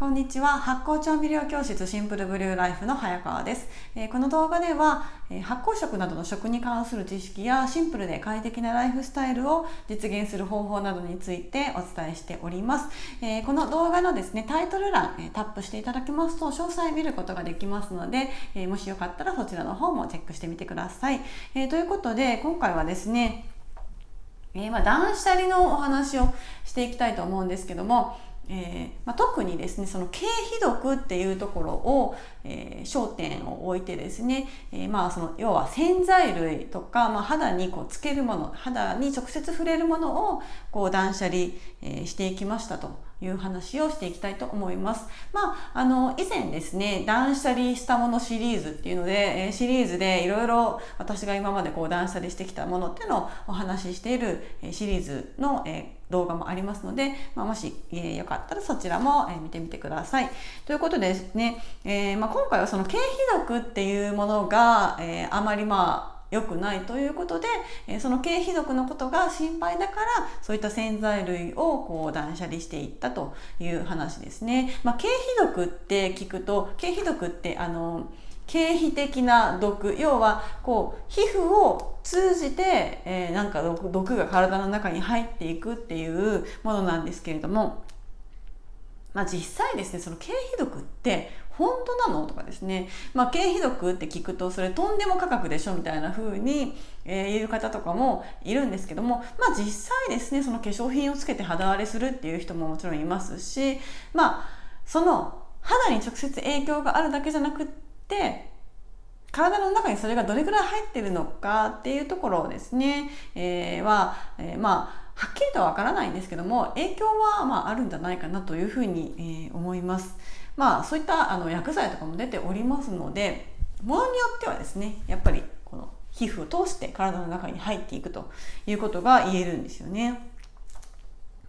こんにちは。発酵調味料教室シンプルブリューライフの早川です。この動画では発酵食などの食に関する知識やシンプルで快適なライフスタイルを実現する方法などについてお伝えしております。この動画のですね、タイトル欄タップしていただきますと詳細見ることができますので、もしよかったらそちらの方もチェックしてみてください。ということで今回はですね、断捨離のお話をしていきたいと思うんですけども、特にですねその経皮毒っていうところを、焦点を置いてですね、その要は洗剤類とか、肌にこうつけるもの、肌に直接触れるものをこう断捨離、していきましたという話をしていきたいと思います。以前ですね断捨離したものシリーズっていうので、シリーズでいろいろ私が今までこう断捨離してきたものっていうのをお話ししているシリーズの、動画もありますので、もし、よかったらそちらも、見てみてください。ということでですね、今回はその経皮毒っていうものが、あまり良くないということで、その経皮毒のことが心配だからそういった洗剤類をこう断捨離していったという話ですね。経皮毒って聞くと、経皮毒って経皮的な毒、要はこう皮膚を通じて、毒が体の中に入っていくっていうものなんですけれども、実際ですねその経皮毒って本当なのとかですね、経皮毒って聞くとそれとんでも価格でしょみたいな風に、言う方とかもいるんですけども、実際ですねその化粧品をつけて肌荒れするっていう人ももちろんいますし、その肌に直接影響があるだけじゃなくって体の中にそれがどれくらい入っているのかっていうところをですね、はっきりとはわからないんですけども影響はあるんじゃないかなというふうに、思います。そういった薬剤とかも出ておりますので、ものによってはですねやっぱりこの皮膚を通して体の中に入っていくということが言えるんですよね。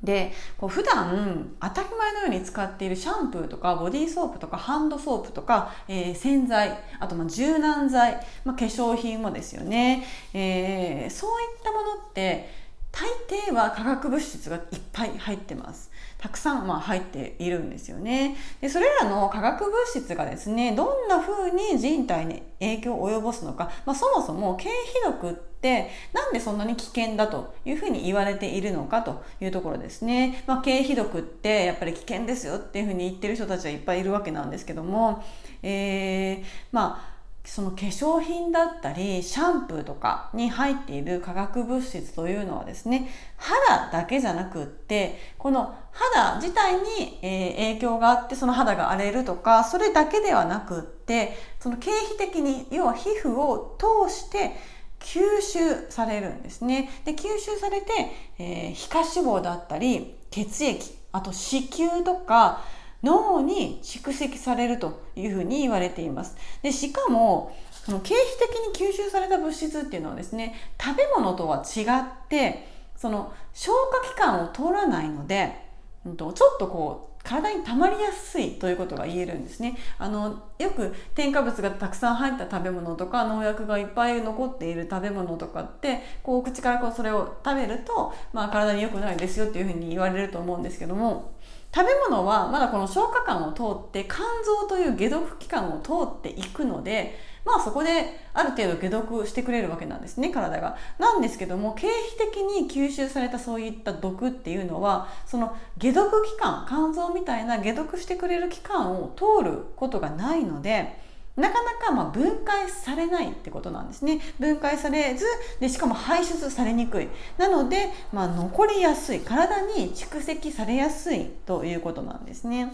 で普段当たり前のように使っているシャンプーとかボディーソープとかハンドソープとか、洗剤、あと柔軟剤、化粧品もですよね、そういったものって大抵は化学物質がいっぱい入ってます。たくさん入っているんですよね。でそれらの化学物質がですねどんな風に人体に影響を及ぼすのか、そもそも経皮毒ってなんでそんなに危険だというふうに言われているのかというところですね。経皮毒ってやっぱり危険ですよっていうふうに言ってる人たちはいっぱいいるわけなんですけども、その化粧品だったりシャンプーとかに入っている化学物質というのはですね肌だけじゃなくってこの肌自体に影響があってその肌が荒れるとかそれだけではなくってその経皮的に要は皮膚を通して吸収されるんですね。で吸収されて、皮下脂肪だったり血液、あと子宮とか脳に蓄積されるというふうに言われています。でしかもその経皮的に吸収された物質っていうのはですね食べ物とは違ってその消化器官を通らないので、ちょっと体に溜まりやすいということが言えるんですね。よく添加物がたくさん入った食べ物とか農薬がいっぱい残っている食べ物とかって口からそれを食べると、体に良くないですよっていうふうに言われると思うんですけども、食べ物はまだこの消化管を通って肝臓という解毒器官を通っていくので、そこである程度解毒してくれるわけなんですね、体が。なんですけども経皮的に吸収されたそういった毒っていうのはその解毒器官、肝臓みたいな解毒してくれる器官を通ることがないのでなかなか分解されないってことなんですね。分解されずでしかも排出されにくい。なので、残りやすい、体に蓄積されやすいということなんですね。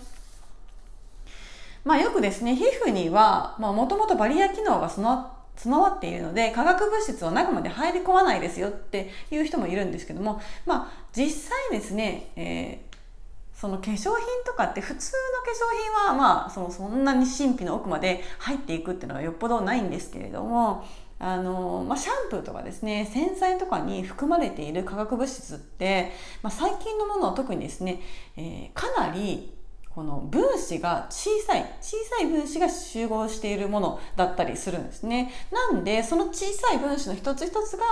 よくですね皮膚にはもともとバリア機能が備わっているので化学物質は中まで入り込まないですよっていう人もいるんですけども、実際ですね、その化粧品とかって普通の化粧品はそんなに真皮の奥まで入っていくっていうのはよっぽどないんですけれども、シャンプーとかですね洗剤とかに含まれている化学物質って、最近のものは特にですね、かなりこの分子が小さい分子が集合しているものだったりするんですね。なんでその小さい分子の一つ一つが、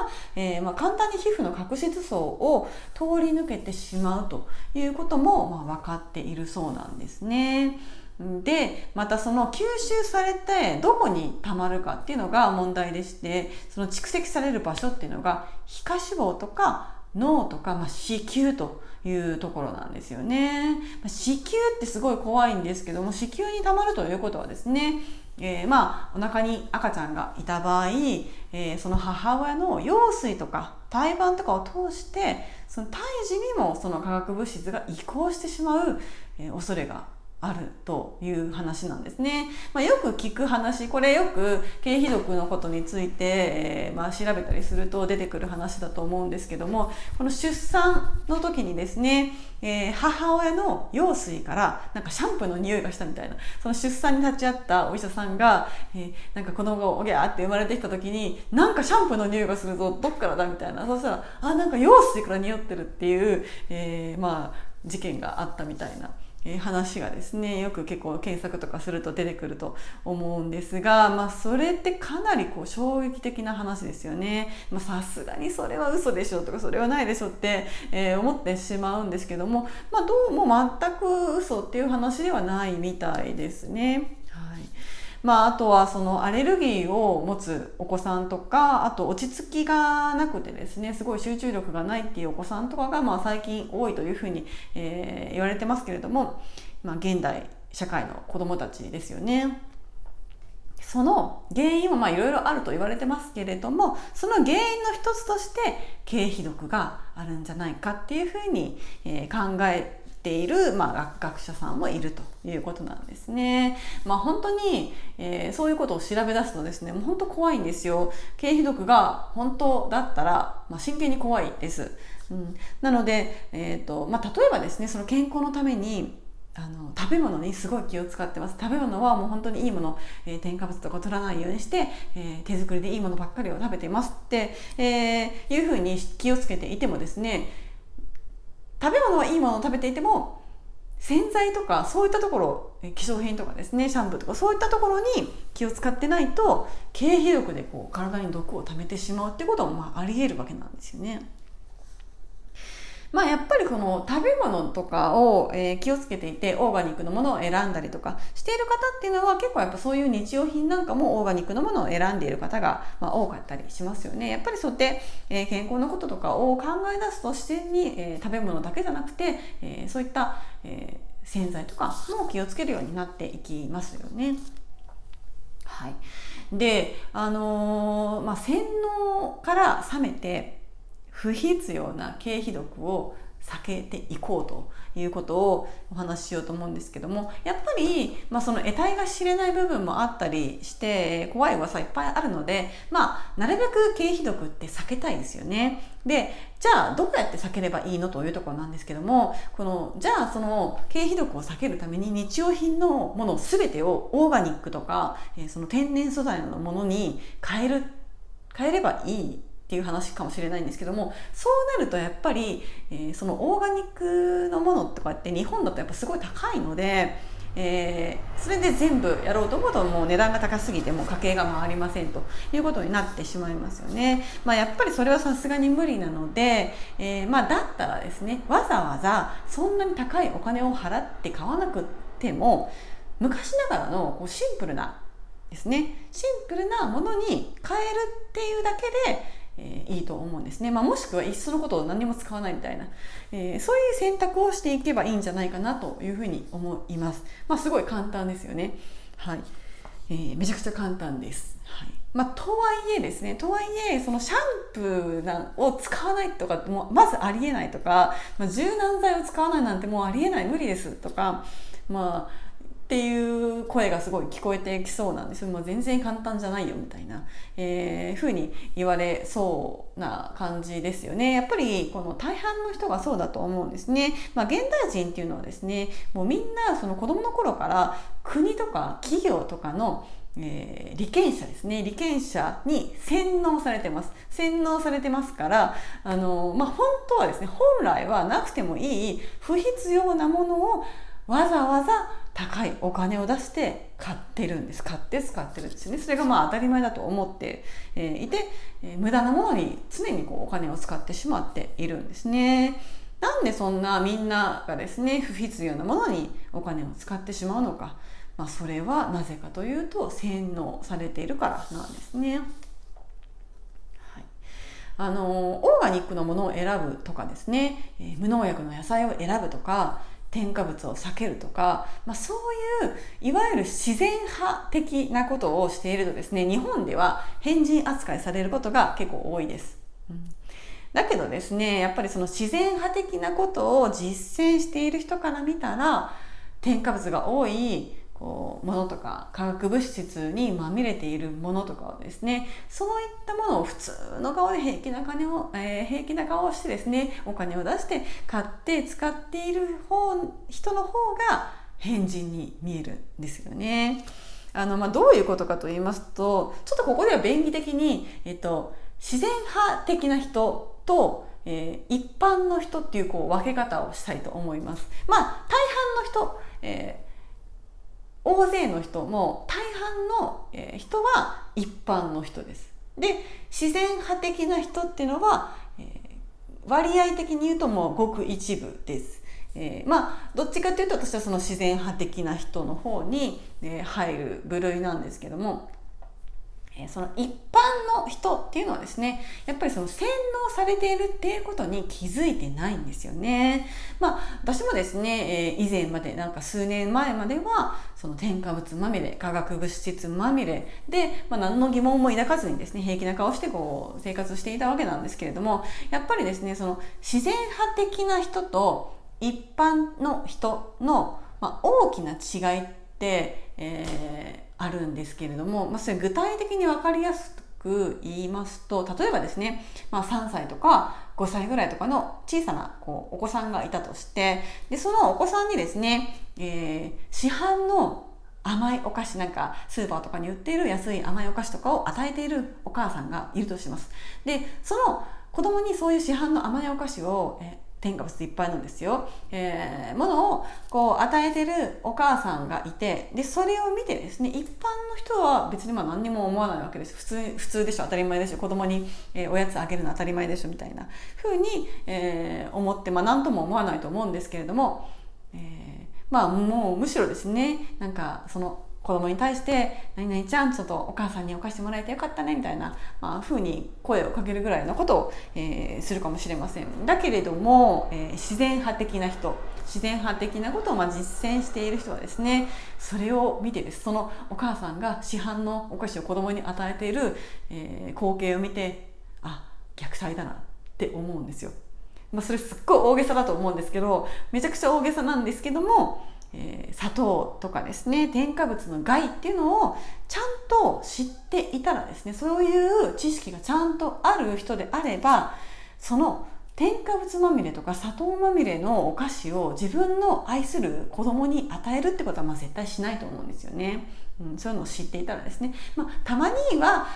簡単に皮膚の角質層を通り抜けてしまうということも、分かっているそうなんですね。でまたその吸収されてどこに溜まるかっていうのが問題でして、その蓄積される場所っていうのが皮下脂肪とか脳とか、子宮というところなんですよね。子宮ってすごい怖いんですけども、子宮に溜まるということはですね、お腹に赤ちゃんがいた場合、その母親の羊水とか胎盤とかを通してその胎児にもその化学物質が移行してしまう、恐れがあるという話なんですね。よく聞く話、これよく経皮毒のことについて、調べたりすると出てくる話だと思うんですけども、この出産の時にですね、母親の羊水からなんかシャンプーの匂いがしたみたいな、その出産に立ち会ったお医者さんが、なんか子供がおぎゃーって生まれてきた時になんかシャンプーの匂いがするぞ、どっからだみたいな、そしたらなんか羊水から匂ってるっていう、事件があったみたいな話がですね、よく結構検索とかすると出てくると思うんですが、それってかなり衝撃的な話ですよね。さすがにそれは嘘でしょとかそれはないでしょって、思ってしまうんですけども、どうも全く嘘っていう話ではないみたいですね。あとはそのアレルギーを持つお子さんとか、あと落ち着きがなくてですね、すごい集中力がないっていうお子さんとかが最近多いというふうに、言われてますけれども、現代社会の子どもたちですよね。その原因もいろいろあると言われてますけれども、その原因の一つとして経皮毒があるんじゃないかっていうふうに、考えている、学者さんもいるということなんですね。本当に、そういうことを調べ出すとですね、もう本当怖いんですよ。経皮毒が本当だったら、真剣に怖いです。なので、例えばですね、その健康のために食べ物にすごい気を使ってます。食べ物はもう本当にいいもの、添加物とか取らないようにして、手作りでいいものばっかりを食べていますって、いうふうに気をつけていてもですね、食べ物はいいものを食べていても洗剤とかそういったところ、化粧品とかですね、シャンプーとかそういったところに気を使ってないと経皮毒で体に毒を溜めてしまうっていうこともあり得るわけなんですよね。やっぱりこの食べ物とかを、気をつけていてオーガニックのものを選んだりとかしている方っていうのは結構やっぱそういう日用品なんかもオーガニックのものを選んでいる方が、多かったりしますよね。やっぱりそうやって、健康のこととかを考え出すと自然に、食べ物だけじゃなくて、そういった、洗剤とかも気をつけるようになっていきますよね。で、洗脳から冷めて不必要な経皮毒を避けていこうということをお話ししようと思うんですけども、やっぱり、その得体が知れない部分もあったりして怖い噂いっぱいあるので、なるべく経皮毒って避けたいですよね。で、じゃあどうやって避ければいいのというところなんですけども、じゃあその経皮毒を避けるために日用品のもの全てをオーガニックとか、その天然素材のものに変えればいいっていう話かもしれないんですけども、そうなるとやっぱり、そのオーガニックのものとかって日本だとやっぱすごい高いので、それで全部やろうと思うともう値段が高すぎてもう家計が回りませんということになってしまいますよね。やっぱりそれはさすがに無理なので、だったらですね、わざわざそんなに高いお金を払って買わなくても昔ながらのシンプルなですね、シンプルなものに変えるっていうだけでいいと思うんですね。もしくはいっそのことを何も使わないみたいな、そういう選択をしていけばいいんじゃないかなというふうに思います。すごい簡単ですよね。めちゃくちゃ簡単です。とはいえですね、そのシャンプーを使わないとかもまずありえないとか、柔軟剤を使わないなんてもうありえない、無理ですとか、っていう声がすごい聞こえてきそうなんですよ。もう全然簡単じゃないよみたいな、風に言われそうな感じですよね。やっぱりこの大半の人がそうだと思うんですね。現代人っていうのはですね、もうみんなその子供の頃から国とか企業とかの利権者ですね、利権者に洗脳されてますから本当はですね、本来はなくてもいい不必要なものをわざわざ高いお金を出して買ってるんです。買って使ってるんですよね。それが当たり前だと思っていて、無駄なものに常にお金を使ってしまっているんですね。なんでそんなみんながですね、不必要なものにお金を使ってしまうのか。それはなぜかというと、洗脳されているからなんですね。オーガニックのものを選ぶとかですね、無農薬の野菜を選ぶとか、添加物を避けるとか、そういういわゆる自然派的なことをしているとですね、日本では変人扱いされることが結構多いです。だけどですね、やっぱりその自然派的なことを実践している人から見たら、添加物が多いものとか化学物質にまみれているものとかをですね、そういったものを普通の顔で平気な顔をしてですね、お金を出して買って使っている人の方が変人に見えるんですよね。どういうことかと言いますと、ちょっとここでは便宜的に、自然派的な人と一般の人っていう分け方をしたいと思います。大半の人、大勢の人も大半の人は一般の人です。で、自然派的な人っていうのは、割合的に言うともうごく一部です。どっちかというと私はその自然派的な人の方に入る部類なんですけども、その一般の人っていうのはですね、やっぱりその洗脳されているっていうことに気づいてないんですよね。私もですね、以前まで数年前まではその添加物まみれ、化学物質まみれで、何の疑問も抱かずにですね、平気な顔して生活していたわけなんですけれども、やっぱりですね、その自然派的な人と一般の人の、大きな違いって、あるんですけれども、それ具体的に分かりやすく言いますと、例えばですね、3歳とか5歳ぐらいとかの小さなお子さんがいたとして、でそのお子さんにですね、市販の甘いお菓子、スーパーとかに売っている安い甘いお菓子とかを与えているお母さんがいるとします。でその子供にそういう市販の甘いお菓子を添加物いっぱいのですよ、ものを与えてるお母さんがいて、でそれを見てですね、一般の人は別に何にも思わないわけです。普通でしょ、当たり前でしょ、子供に、おやつあげるの当たり前でしょみたいな風に、思って何とも思わないと思うんですけれども、もうむしろですね、その子供に対して何々ちゃんちょっとお母さんにお菓子もらえてよかったねみたいな、風に声をかけるぐらいのことを、するかもしれません。だけれども、自然派的なことを実践している人はですね、それを見てです、そのお母さんが市販のお菓子を子供に与えている、光景を見て、虐待だなって思うんですよ。それすっごい大げさだと思うんですけど、めちゃくちゃ大げさなんですけども、砂糖とかですね、添加物の害っていうのをちゃんと知っていたらですね、そういう知識がちゃんとある人であれば、その添加物まみれとか砂糖まみれのお菓子を自分の愛する子供に与えるってことは絶対しないと思うんですよね。そういうのを知っていたらですね、たまには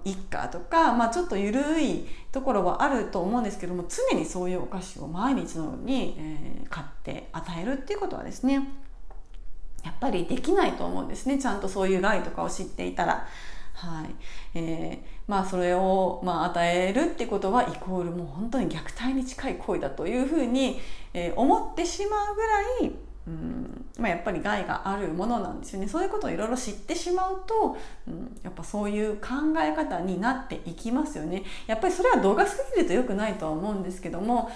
いっかとか、ちょっと緩いところはあると思うんですけども、常にそういうお菓子を毎日のように、買って与えるっていうことはですね、やっぱりできないと思うんですね。ちゃんとそういう害とかを知っていたら。それを与えるってことはイコールもう本当に虐待に近い行為だというふうに、思ってしまうぐらい、やっぱり害があるものなんですよね。そういうことをいろいろ知ってしまうと、やっぱそういう考え方になっていきますよね。やっぱりそれは度が過ぎると良くないとは思うんですけども、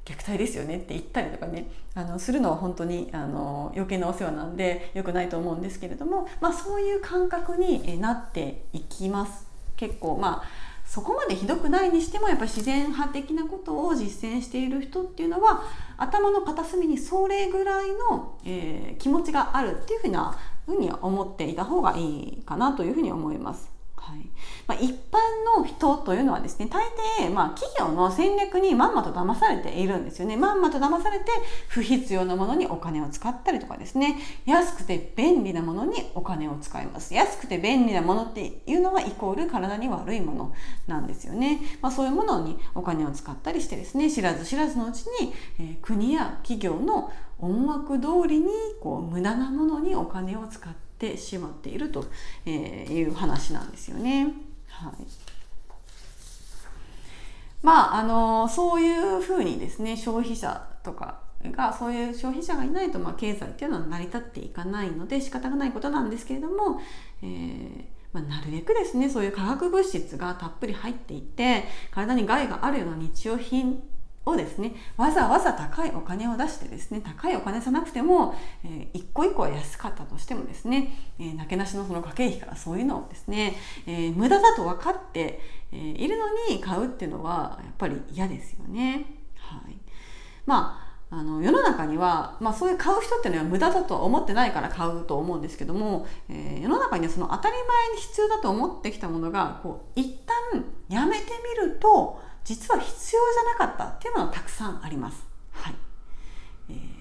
虐待ですよねって言ったりとかね、するのは本当に余計なお世話なんで良くないと思うんですけれども、そういう感覚になっていきます。結構そこまでひどくないにしても、やっぱり自然派的なことを実践している人っていうのは頭の片隅にそれぐらいの、気持ちがあるっていうふうに思っていた方がいいかなというふうに思います。一般の人というのはですね、大抵、企業の戦略にまんまと騙されているんですよね。まんまと騙されて不必要なものにお金を使ったりとかですね、安くて便利なものにお金を使います。安くて便利なものっていうのはイコール体に悪いものなんですよね。そういうものにお金を使ったりしてですね、知らず知らずのうちに、国や企業の思惑通りに無駄なものにお金を使ってしまっているという話なんですよね。はい。そういうふうにですね、消費者とかが、そういう消費者がいないと経済っていうのは成り立っていかないので仕方がないことなんですけれども、なるべくですね、そういう化学物質がたっぷり入っていて体に害があるような日用品をですね、わざわざ高いお金を出してですね、高いお金じゃなくても、一個一個は安かったとしてもですね、なけなしのその家計費からそういうのをですね、無駄だと分かっているのに買うっていうのはやっぱり嫌ですよね。はい。世の中には、そういう買う人っていうのは無駄だとは思ってないから買うと思うんですけども、世の中にはその当たり前に必要だと思ってきたものが一旦やめてみると実は必要じゃなかったっていうのはたくさんあります。はい。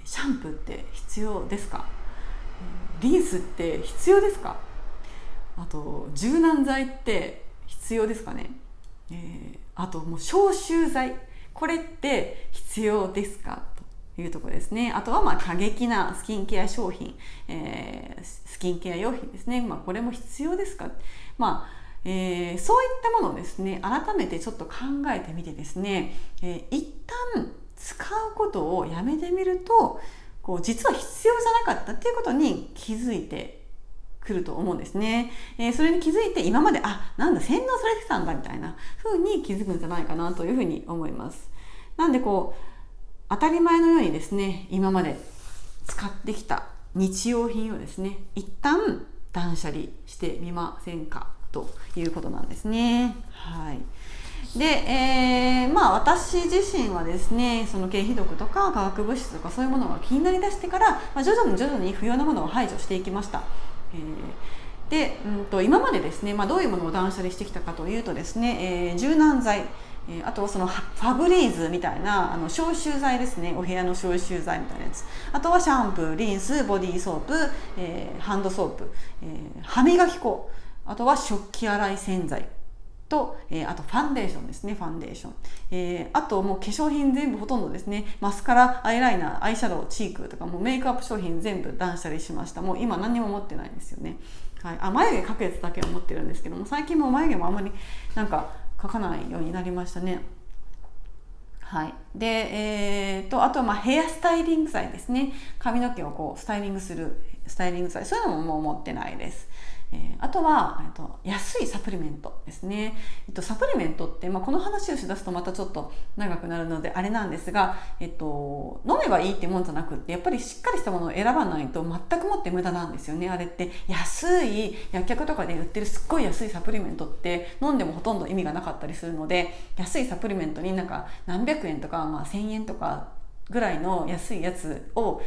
シャンプーって必要ですか？リンスって必要ですか？あと柔軟剤って必要ですかね？あともう消臭剤、これって必要ですかというところですね。あとは過激なスキンケア商品、スキンケア用品ですね。これも必要ですか？そういったものをですね、改めてちょっと考えてみてですね、一旦使うことをやめてみると実は必要じゃなかったっていうことに気づいてくると思うんですね。それに気づいて今までなんだ洗脳されてたんだみたいな風に気づくんじゃないかなというふうに思います。なんで当たり前のようにですね、今まで使ってきた日用品をですね、一旦断捨離してみませんかということなんですね。はい。で、私自身はですね、その経費毒とか化学物質とかそういうものが気になりだしてから、徐々に不要なものを排除していきました。で、今までですね、どういうものを断捨離してきたかというとですね、柔軟剤、あとはそのファブリーズみたいな消臭剤ですね、お部屋の消臭剤みたいなやつ、あとはシャンプー、リンス、ボディーソープ、ハンドソープ、歯磨き粉、あとは食器洗い洗剤と、あとファンデーションですね、ファンデーション、あともう化粧品全部ほとんどですね、マスカラ、アイライナー、アイシャドウ、チークとかもうメイクアップ商品全部断捨離しました。もう今何も持ってないんですよね。はい、眉毛描くやつだけは持ってるんですけども、最近もう眉毛もあんまり描かないようになりましたね。はい。で、あとはヘアスタイリング剤ですね。髪の毛をスタイリングするスタイリング剤、そういうのももう持ってないです。あとは安いサプリメントですね。サプリメントって、この話をしだすとまたちょっと長くなるのであれなんですが、飲めばいいってもんじゃなくって、やっぱりしっかりしたものを選ばないと全くもって無駄なんですよね。あれって安い薬局とかで売ってるすっごい安いサプリメントって飲んでもほとんど意味がなかったりするので、安いサプリメントに何百円とか、1000円とかぐらいの安いやつを、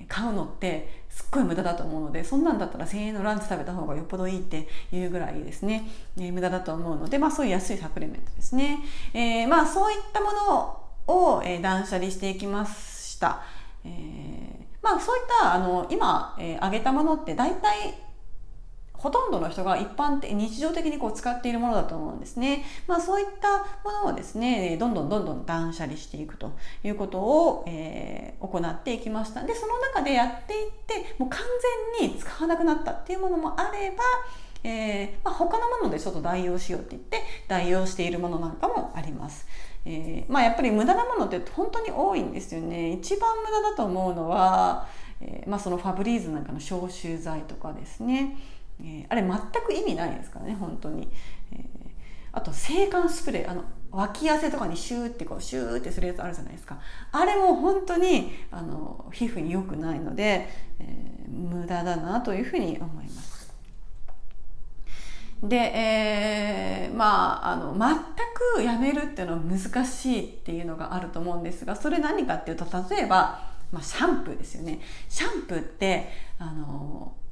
買うのってすっごい無駄だと思うので、そんなんだったら1000円のランチ食べた方がよっぽどいいっていうぐらいですね、無駄だと思うので、そういう安いサプリメントですね、そういったものを、断捨離していきました。そういった今、挙げたものって大体ほとんどの人が一般的日常的に使っているものだと思うんですね。そういったものをですね、どんどん断捨離していくということを、行っていきました。で、その中でやっていってもう完全に使わなくなったっていうものもあれば、他のものでちょっと代用しようって言って代用しているものなんかもあります。やっぱり無駄なものって本当に多いんですよね。一番無駄だと思うのは、そのファブリーズなんかの消臭剤とかですね。あれ全く意味ないですからね、本当に。あと制汗スプレー、脇汗とかにシューってするやつあるじゃないですか。あれも本当に皮膚に良くないので、無駄だなというふうに思います。で、全くやめるっていうのは難しいっていうのがあると思うんですが、それ何かっていうと、例えばシャンプーですよね。シャンプーって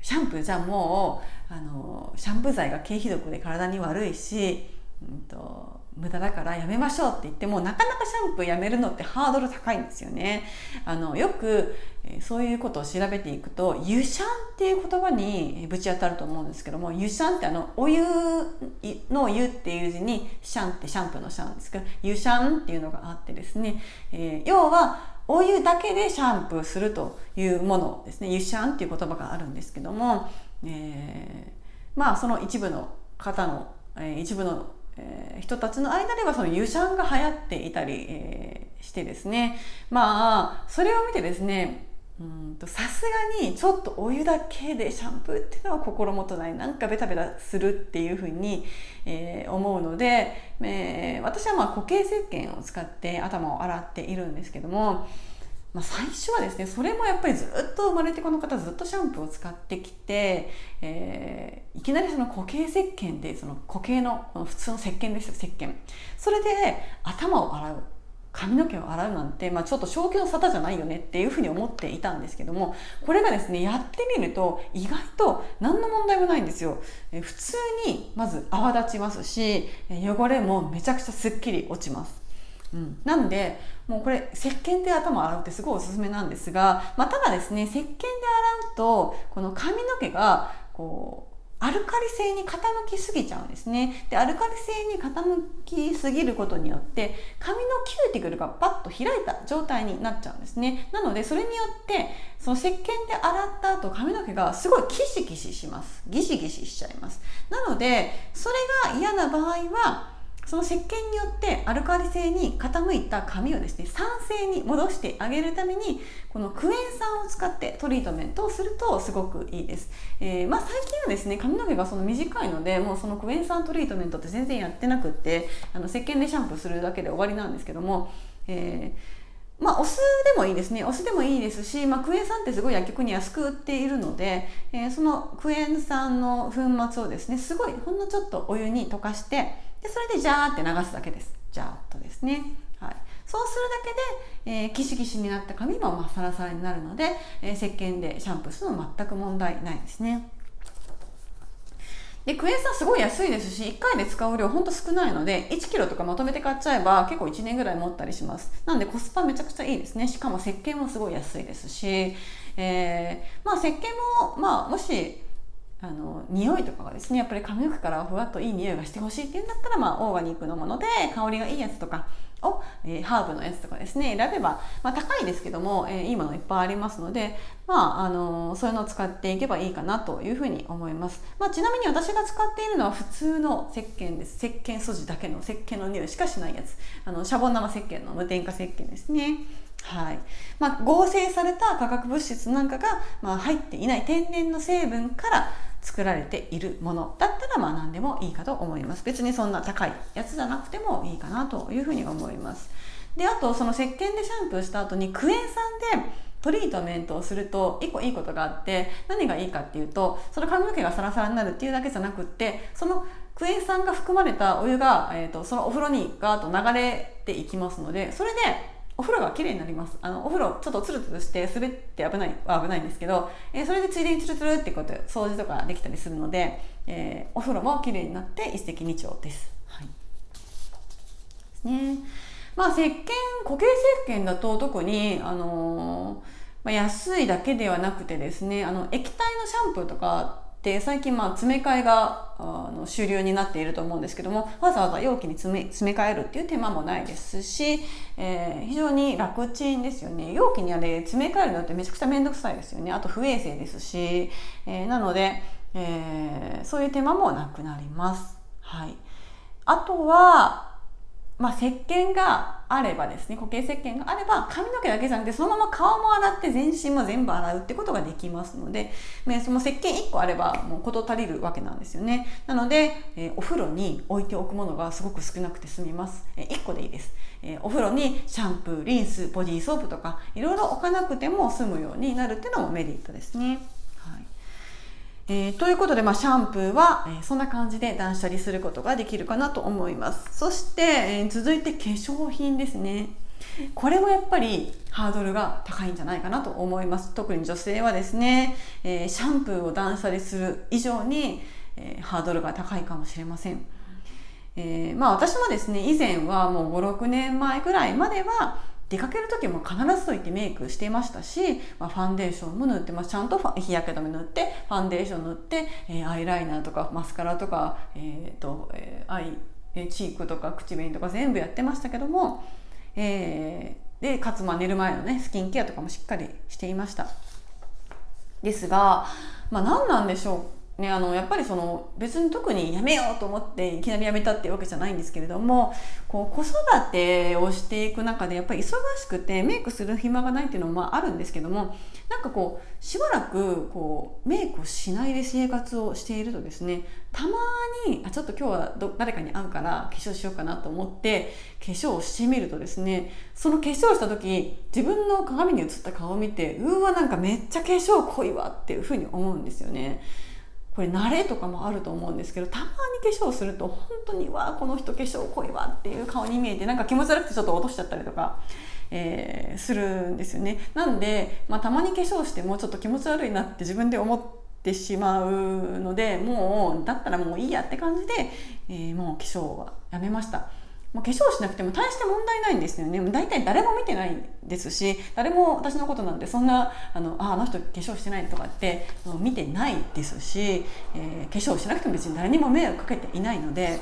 シャンプーじゃもうシャンプー剤が経費毒で体に悪いし、無駄だからやめましょうって言ってもなかなかシャンプーやめるのってハードル高いんですよね。よくそういうことを調べていくと、湯シャンっていう言葉にぶち当たると思うんですけども、湯シャンってお湯の湯っていう字にシャンってシャンプーのシャンですけど、湯シャンっていうのがあってですね、要はお湯だけでシャンプーするというものですね。湯シャンっていう言葉があるんですけども、その一部の方の、一部の人たちの間ではその湯シャンが流行っていたり、してですね、それを見てですね、さすがにちょっとお湯だけでシャンプーっていうのは心もとない、なんかベタベタするっていうふうに、思うので、私は固形石鹸を使って頭を洗っているんですけども、最初はですね、それもやっぱりずっと生まれてこの方ずっとシャンプーを使ってきて、いきなりその固形石鹸で、その固形のこの普通の石鹸ですよ、石鹸、それで頭を洗う、髪の毛を洗うなんて、ちょっと正気の沙汰じゃないよねっていうふうに思っていたんですけども、これがですね、やってみると意外と何の問題もないんですよ。普通にまず泡立ちますし、汚れもめちゃくちゃすっきり落ちます。なんでもうこれ石鹸で頭を洗うってすごいおすすめなんですが、ただですね、石鹸で洗うとこの髪の毛がアルカリ性に傾きすぎちゃうんですね。で、アルカリ性に傾きすぎることによって髪のキューティクルがパッと開いた状態になっちゃうんですね。なのでそれによってその石鹸で洗った後、髪の毛がすごいキシキシします。ギシギシしちゃいます。なのでそれが嫌な場合は、その石鹸によってアルカリ性に傾いた髪をですね、酸性に戻してあげるために、このクエン酸を使ってトリートメントをするとすごくいいです。最近はですね、髪の毛がその短いので、もうそのクエン酸トリートメントって全然やってなくって、石鹸でシャンプーするだけで終わりなんですけども、お酢でもいいですね。お酢でもいいですし、クエン酸ってすごい薬局に安く売っているので、そのクエン酸の粉末をですね、すごいほんのちょっとお湯に溶かして、でそれでジャーって流すだけです。ジャーっとですね。はい、そうするだけで、キシキシになった髪もサラサラになるので、石鹸でシャンプーするのは全く問題ないですね。でクエン酸すごい安いですし、1回で使う量ほんと少ないので、1キロとかまとめて買っちゃえば結構1年ぐらい持ったりします。なのでコスパめちゃくちゃいいですね。しかも石鹸もすごい安いですし、石鹸ももし匂いとかがですね、やっぱり髪の毛からふわっといい匂いがしてほしいっていうんだったら、オーガニックのもので香りがいいやつとかを、ハーブのやつとかですね選べば、高いですけども、いいものいっぱいありますので、そういうのを使っていけばいいかなというふうに思います。ちなみに私が使っているのは普通の石鹸です。石鹸素地だけの石鹸の匂いしかしないやつ、シャボン玉石鹸の無添加石鹸ですね。はい。合成された化学物質なんかが、入っていない天然の成分から作られているものだったら何でもいいかと思います。別にそんな高いやつじゃなくてもいいかなというふうに思います。で、あとその石鹸でシャンプーした後にクエン酸でトリートメントをすると一個いいことがあって、何がいいかっていうと、その髪の毛がサラサラになるっていうだけじゃなくって、そのクエン酸が含まれたお湯が、そのお風呂にガーッと流れていきますので、それでお風呂がきれいになります。お風呂ちょっとツルツルして滑って危ないんですけど、それでついでにツルツルってことで掃除とかできたりするので、お風呂もきれいになって一石二鳥です。はい。ですね。固形石鹸だと特に安いだけではなくてですね、液体のシャンプーとかで最近詰め替えが主流になっていると思うんですけども、わざわざ容器に詰め替えるっていう手間もないですし、非常に楽ちんですよね。容器に詰め替えるのってめちゃくちゃめんどくさいですよね。あと不衛生ですし、なので、そういう手間もなくなります。はい。あとは石鹸があればですね、固形石鹸があれば髪の毛だけじゃなくてそのまま顔も洗って全身も全部洗うってことができますので、その石鹸1個あればもう事足りるわけなんですよね。なので、お風呂に置いておくものがすごく少なくて済みます。1個でいいです。お風呂にシャンプー、リンス、ボディーソープとかいろいろ置かなくても済むようになるっていうのもメリットですね。はい。ということで、シャンプーは、そんな感じで断捨離することができるかなと思います。そして、続いて化粧品ですね。これもやっぱりハードルが高いんじゃないかなと思います。特に女性はですね、シャンプーを断捨離する以上に、ハードルが高いかもしれません。私もですね、以前はもう5、6年前ぐらいまでは出かける時も必ずと言ってメイクしていましたし、ファンデーションも塗ってます。ちゃんと日焼け止め塗って、ファンデーション塗って、アイライナーとかマスカラとか、チークとか口紅とか全部やってましたけども、でかつ寝る前のねスキンケアとかもしっかりしていました。ですが、何なんでしょうね。やっぱり別に特にやめようと思っていきなりやめたっていうわけじゃないんですけれども、子育てをしていく中でやっぱり忙しくてメイクする暇がないっていうのもあるんですけども、しばらくメイクをしないで生活をしているとですね、たまにちょっと今日は誰かに会うから化粧しようかなと思って化粧をしてみるとですね、その化粧した時自分の鏡に映った顔を見て、めっちゃ化粧濃いわっていうふうに思うんですよね。これ慣れとかもあると思うんですけど、たまに化粧すると本当にこの人化粧濃いわっていう顔に見えて、気持ち悪くてちょっと落としちゃったりとか、するんですよね。なんで、たまに化粧してもちょっと気持ち悪いなって自分で思ってしまうので、もうだったらもういいやって感じで、もう化粧はやめました。もう化粧しなくても大して問題ないんですよね。大体誰も見てないですし、誰も私のことなんてそんなあの人化粧してないとかって見てないですし、化粧しなくても別に誰にも迷惑かけていないので、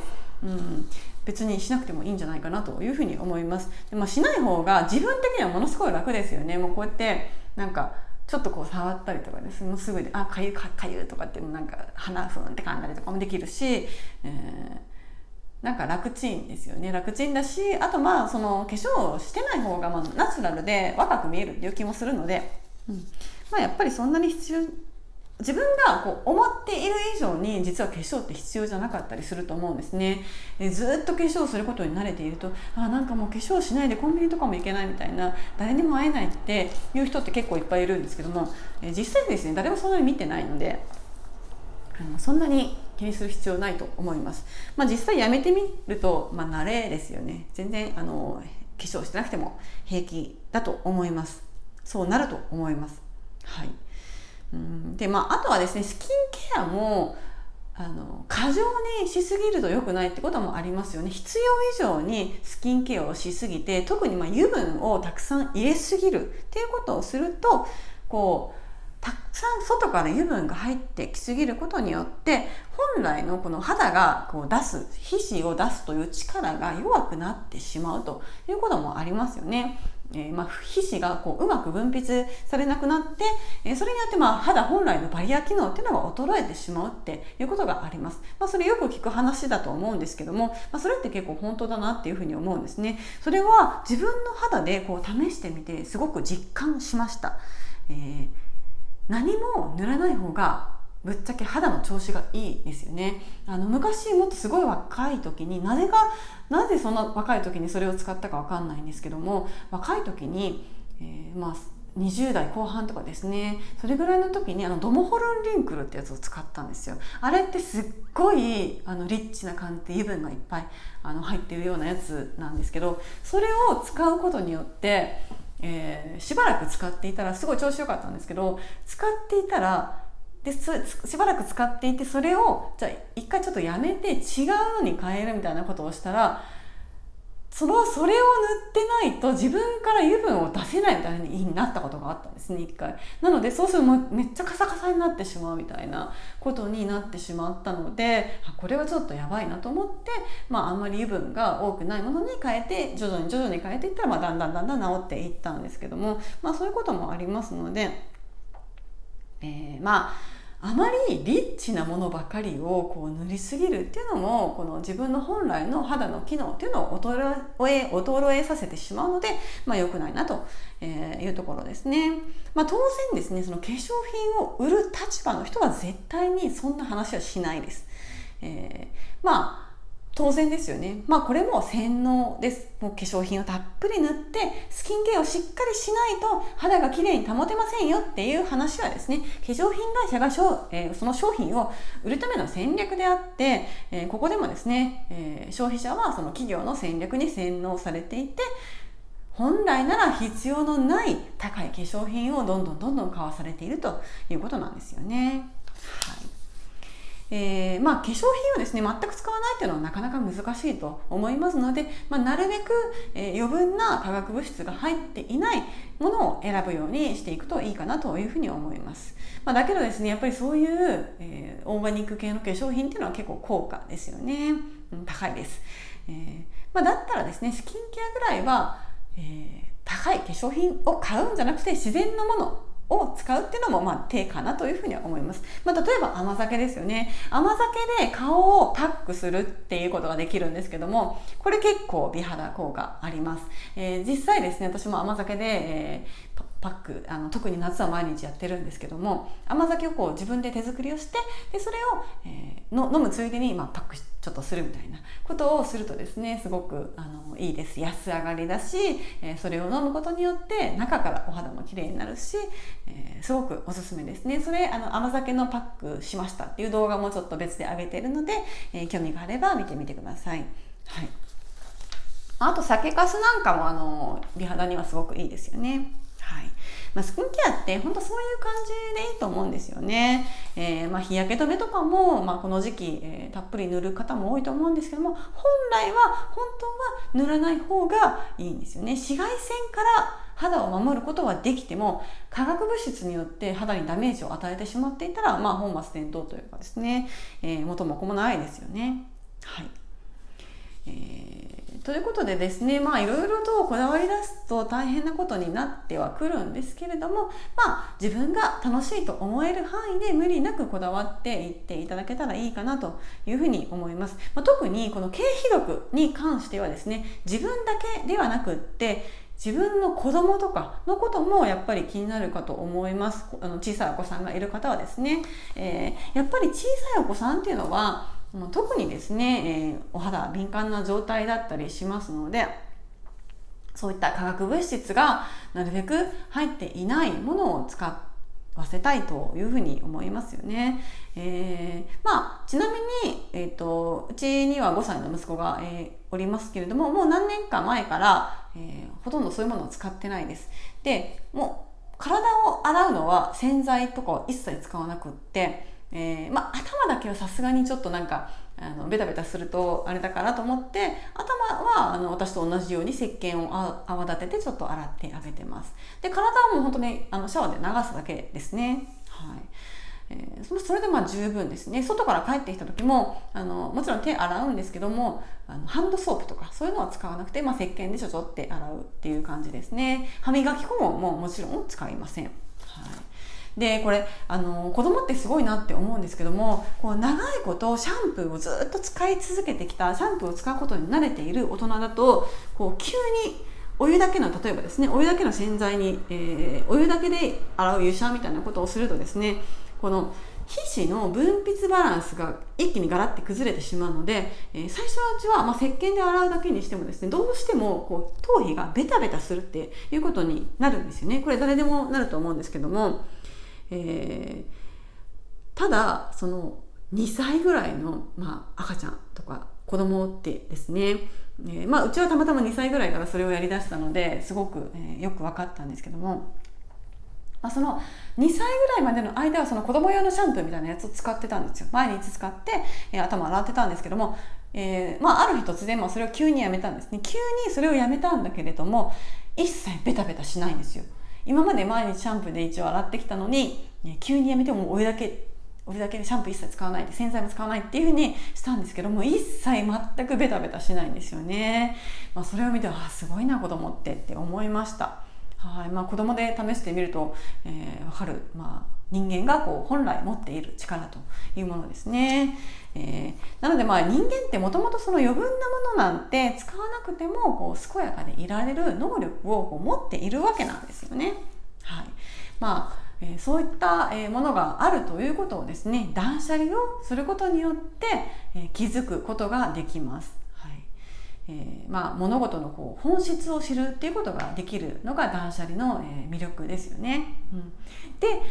別にしなくてもいいんじゃないかなというふうに思います。で、しない方が自分的にはものすごい楽ですよね。もうこうやってちょっと触ったりとかですね、もうすぐでかゆとかって鼻ふんって噛んだりとかもできるし、楽ちんですよね。楽ちんだし、あと化粧してない方がナチュラルで若く見えるっていう気もするので、やっぱりそんなに自分が思っている以上に実は化粧って必要じゃなかったりすると思うんですね。ずっと化粧することに慣れていると、もう化粧しないでコンビニとかも行けないみたいな、誰にも会えないっていう人って結構いっぱいいるんですけども、実際ですね、誰もそんなに見てないので、そんなに気にする必要ないと思います。実際やめてみると、慣れですよね。全然化粧してなくても平気だと思います。そうなると思います。はい。で、あとはですね、スキンケアも過剰にしすぎると良くないってこともありますよね。必要以上にスキンケアをしすぎて、特に油分をたくさん入れすぎるっていうことをすると、たくさん外から油分が入ってきすぎることによって、本来のこの肌が出す皮脂を出すという力が弱くなってしまうということもありますよね。皮脂がうまく分泌されなくなって、それによって肌本来のバリア機能っていうのが衰えてしまうっていうことがあります。それよく聞く話だと思うんですけども、それって結構本当だなっていうふうに思うんですね。それは自分の肌で試してみてすごく実感しました。何も塗らない方がぶっちゃけ肌の調子がいいですよね。昔もっとすごい若い時に、なぜそんな若い時にそれを使ったかわかんないんですけども、若い時に、20代後半とかですね、それぐらいの時にドモホルンリンクルってやつを使ったんですよ。あれってすっごいリッチな感じで油分がいっぱい入ってるようなやつなんですけど、それを使うことによってしばらく使っていたらすごい調子良かったんですけど、使っていたらしばらく使っていて、それをじゃあ一回ちょっとやめて違うのに変えるみたいなことをしたら、それを塗ってないと自分から油分を出せないみたいになったことがあったんですね、一回。なのでそうするとめっちゃカサカサになってしまうみたいなことになってしまったので、これはちょっとやばいなと思って、あんまり油分が多くないものに変えて、徐々に変えていったら、だんだん治っていったんですけども、そういうこともありますので、あまりリッチなものばかりを塗りすぎるっていうのも、この自分の本来の肌の機能っていうのを衰えさせてしまうので、良くないなというところですね。当然ですね、その化粧品を売る立場の人は絶対にそんな話はしないです。当然ですよね。これも洗脳です。もう化粧品をたっぷり塗ってスキンケアをしっかりしないと肌がきれいに保てませんよっていう話はですね、化粧品会社がその商品を売るための戦略であって、ここでもですね、消費者はその企業の戦略に洗脳されていて、本来なら必要のない高い化粧品をどんどん買わされているということなんですよね。はい。化粧品をですね全く使わないというのはなかなか難しいと思いますので、なるべく、余分な化学物質が入っていないものを選ぶようにしていくといいかなというふうに思います。だけどですね、やっぱりそういう、オーガニック系の化粧品っていうのは結構高価ですよね。高いです。だったらですね、スキンケアぐらいは、高い化粧品を買うんじゃなくて自然のものを使うっていうのも手かなというふうには思います。例えば甘酒ですよね。甘酒で顔をパックするっていうことができるんですけども、これ結構美肌効果あります。実際ですね、私も甘酒で、パック特に夏は毎日やってるんですけども、甘酒を自分で手作りをして、でそれを、飲むついでに、パックちょっとするみたいなことをするとですね、すごくいいです。安上がりだし、それを飲むことによって中からお肌も綺麗になるし、すごくおすすめですね。それ甘酒のパックしましたっていう動画もちょっと別で上げているので、興味があれば見てみてください。はい。あと酒粕なんかも美肌にはすごくいいですよね。はい。スキンケアって本当そういう感じでいいと思うんですよね。日焼け止めとかも、この時期、たっぷり塗る方も多いと思うんですけども、本来は本当は塗らない方がいいんですよね。紫外線から肌を守ることはできても、化学物質によって肌にダメージを与えてしまっていたら、本末転倒というかですね、元も子もないですよね。はい。ということでですね、いろいろとこだわり出すと大変なことになってはくるんですけれども、自分が楽しいと思える範囲で無理なくこだわっていっていただけたらいいかなというふうに思います。特にこの経皮毒に関してはですね、自分だけではなくって自分の子供とかのこともやっぱり気になるかと思います。小さいお子さんがいる方はですね、やっぱり小さいお子さんっていうのは特にですね、お肌敏感な状態だったりしますので、そういった化学物質がなるべく入っていないものを使わせたいというふうに思いますよね。ちなみに、うちには5歳の息子が、おりますけれども、もう何年か前から、ほとんどそういうものを使ってないです。で、もう体を洗うのは洗剤とかを一切使わなくって、頭だけはさすがにちょっとベタベタするとあれだからと思って、頭は私と同じように石鹸を泡立ててちょっと洗ってあげてます。で、体はもう本当にシャワーで流すだけですね。はい。それで十分ですね。外から帰ってきた時ももちろん手洗うんですけども、ハンドソープとかそういうのは使わなくて、石鹸でちょちょって洗うっていう感じですね。歯磨き粉ももちろん使いません。はい。で、これ子供ってすごいなって思うんですけども、長いことシャンプーをずっと使い続けてきた、シャンプーを使うことに慣れている大人だと、急にお湯だけの、例えばですね、お湯だけの洗剤に、お湯だけで洗う湯シャンみたいなことをするとですね、この皮脂の分泌バランスが一気にガラッて崩れてしまうので、最初のうちは、石鹸で洗うだけにしてもですね、どうしても頭皮がベタベタするっていうことになるんですよね。これ誰でもなると思うんですけども、ただその2歳ぐらいの、赤ちゃんとか子供ってですね、うちはたまたま2歳ぐらいからそれをやりだしたのですごく、よく分かったんですけども、その2歳ぐらいまでの間はその子供用のシャンプーみたいなやつを使ってたんですよ。毎日使って、頭洗ってたんですけども、ある日突然、それを急にやめたんですね。急にそれをやめたんだけれども、一切ベタベタしないんですよ。今まで毎日シャンプーで一応洗ってきたのに、急にやめてもお湯だけでシャンプー一切使わないで、洗剤も使わないっていう風にしたんですけども、一切全くベタベタしないんですよね。それを見てすごいな子供って思いました。はい。子供で試してみると、わかる、人間が本来持っている力というものですね。なので人間ってもともとその余分なものなんて使わなくても健やかでいられる能力を持っているわけなんですよね。はい。そういったものがあるということをですね、断捨離をすることによって気づくことができます。物事の本質を知るっていうことができるのが断捨離の魅力ですよね。で、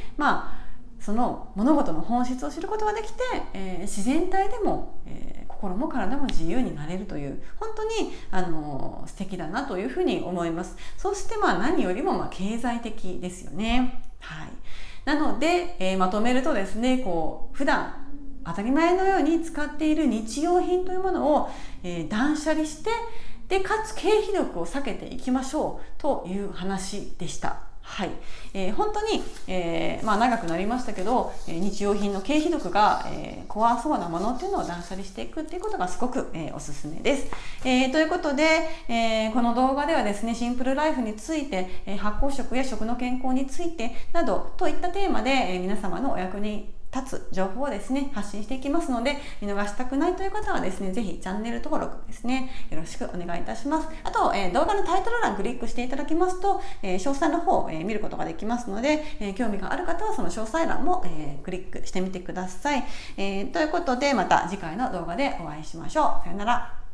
その物事の本質を知ることができて、自然体でも、心も体も自由になれるという、本当に素敵だなというふうに思います。そして何よりも経済的ですよね。はい。なので、まとめるとですね、普段当たり前のように使っている日用品というものを、断捨離して、でかつ経費力を避けていきましょうという話でした。はい、本当に、長くなりましたけど、日用品の経費力が、怖そうなものっていうのを断捨離していくっていうことがすごく、おすすめです。ということで、この動画ではですね、シンプルライフについて、発酵食や食の健康についてなどといったテーマで、皆様のお役に立つ情報をですね発信していきますので、見逃したくないという方はですね、ぜひチャンネル登録ですねよろしくお願いいたします。あと、動画のタイトル欄クリックしていただきますと、詳細の方を、見ることができますので、興味がある方はその詳細欄も、クリックしてみてください。ということで、また次回の動画でお会いしましょう。さよなら。